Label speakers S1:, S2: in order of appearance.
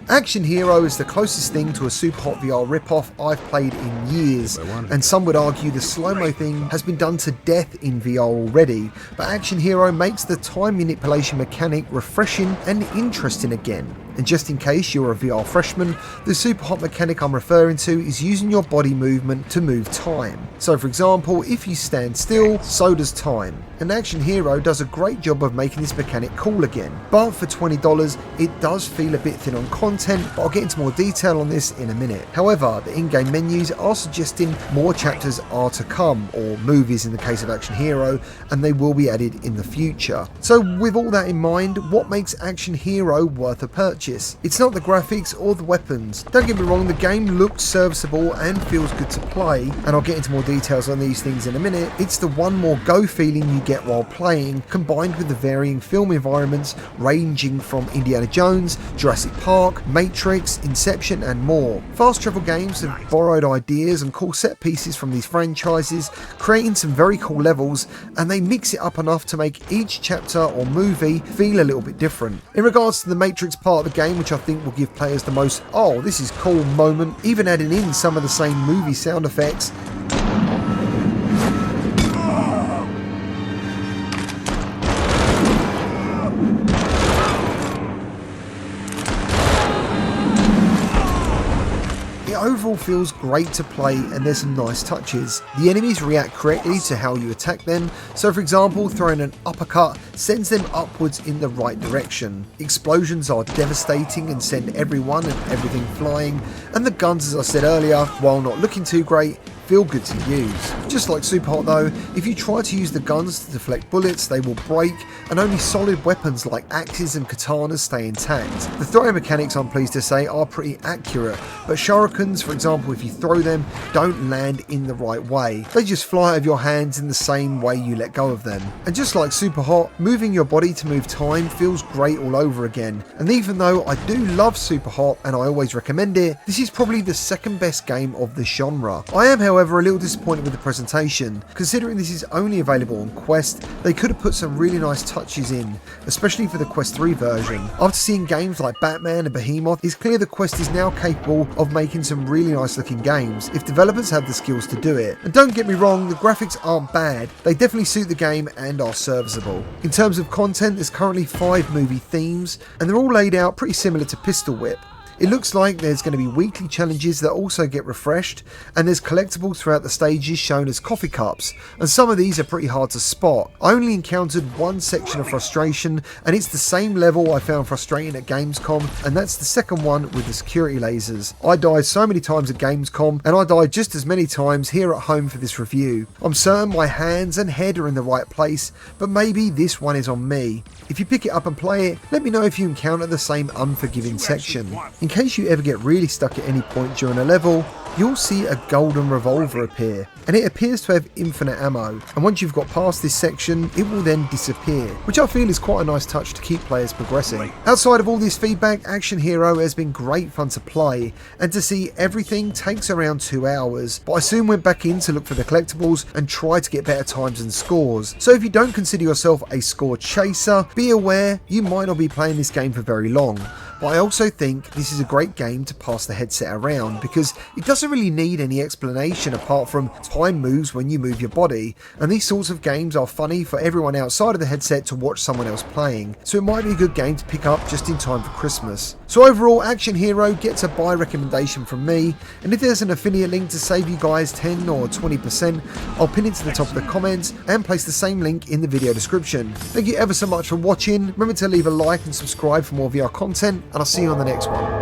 S1: Action Hero is the closest thing to a Superhot VR ripoff I've played in years, and some would argue the slow-mo thing has been done to death in VR already, but Action Hero makes the time manipulation mechanic refreshing and interesting again. And just in case you're a VR freshman, the Superhot mechanic I'm referring to is using your body movement to move time. So for example, if you stand still, so does time. And Action Hero does a great job of making this mechanic cool again. But for $20, it does feel a bit thin on content, but I'll get into more detail on this in a minute. However, the in-game menus are suggesting more chapters are to come, or movies in the case of Action Hero, and they will be added in the future. So with all that in mind, what makes Action Hero worth a purchase? It's not the graphics or the weapons. Don't get me wrong, the game looks serviceable and feels good to play, and I'll get into more details on these things in a minute. It's the one more go feeling you get while playing, combined with the varying film environments ranging from Indiana Jones, Jurassic Park, Matrix, Inception and more. Fast travel games have borrowed ideas and cool set pieces from these franchises, creating some very cool levels, and they mix it up enough to make each chapter or movie feel a little bit different. In regards to the Matrix part of the game, which I think will give players the most "oh, this is cool" moment, even adding in some of the same movie sound effects, overall feels great to play, and there's some nice touches. The enemies react correctly to how you attack them, so for example, throwing an uppercut sends them upwards in the right direction. Explosions are devastating and send everyone and everything flying, and the guns, as I said earlier, while not looking too great, feel good to use. Just like Superhot though, if you try to use the guns to deflect bullets, they will break, and only solid weapons like axes and katanas stay intact. The throwing mechanics, I'm pleased to say, are pretty accurate, but shurikens, for example, if you throw them, don't land in the right way. They just fly out of your hands in the same way you let go of them. And just like Superhot, moving your body to move time feels great all over again. And even though I do love Superhot and I always recommend it, this is probably the second best game of the genre. I am, however, a little disappointed with the presentation. Considering this is only available on Quest, they could have put some really nice touches in, especially for the Quest 3 version. After seeing games like Batman and Behemoth, it's clear the Quest is now capable of making some really nice looking games, if developers have the skills to do it. And don't get me wrong, the graphics aren't bad, they definitely suit the game and are serviceable. In terms of content, there's currently 5 movie themes, and they're all laid out pretty similar to Pistol Whip. It looks like there's going to be weekly challenges that also get refreshed, and there's collectibles throughout the stages shown as coffee cups, and some of these are pretty hard to spot. I only encountered one section of frustration, and it's the same level I found frustrating at Gamescom, and that's the second one with the security lasers. I died so many times at Gamescom, and I died just as many times here at home for this review. I'm certain my hands and head are in the right place, but maybe this one is on me. If you pick it up and play it, let me know if you encounter the same unforgiving section. In case you ever get really stuck at any point during a level, you'll see a golden revolver appear, and it appears to have infinite ammo, and once you've got past this section, it will then disappear, which I feel is quite a nice touch to keep players progressing. Outside of all this feedback, Action Hero has been great fun to play, and to see everything takes around 2 hours, but I soon went back in to look for the collectibles and try to get better times and scores. So if you don't consider yourself a score chaser, be aware you might not be playing this game for very long. But I also think this is a great game to pass the headset around, because it doesn't really need any explanation apart from time moves when you move your body, and these sorts of games are funny for everyone outside of the headset to watch someone else playing, so it might be a good game to pick up just in time for Christmas. So overall, Action Hero gets a buy recommendation from me, and if there's an affiliate link to save you guys 10 or 20%, I'll pin it to the top of the comments and place the same link in the video description. Thank you ever so much for watching. Remember to leave a like and subscribe for more VR content, and I'll see you on the next one.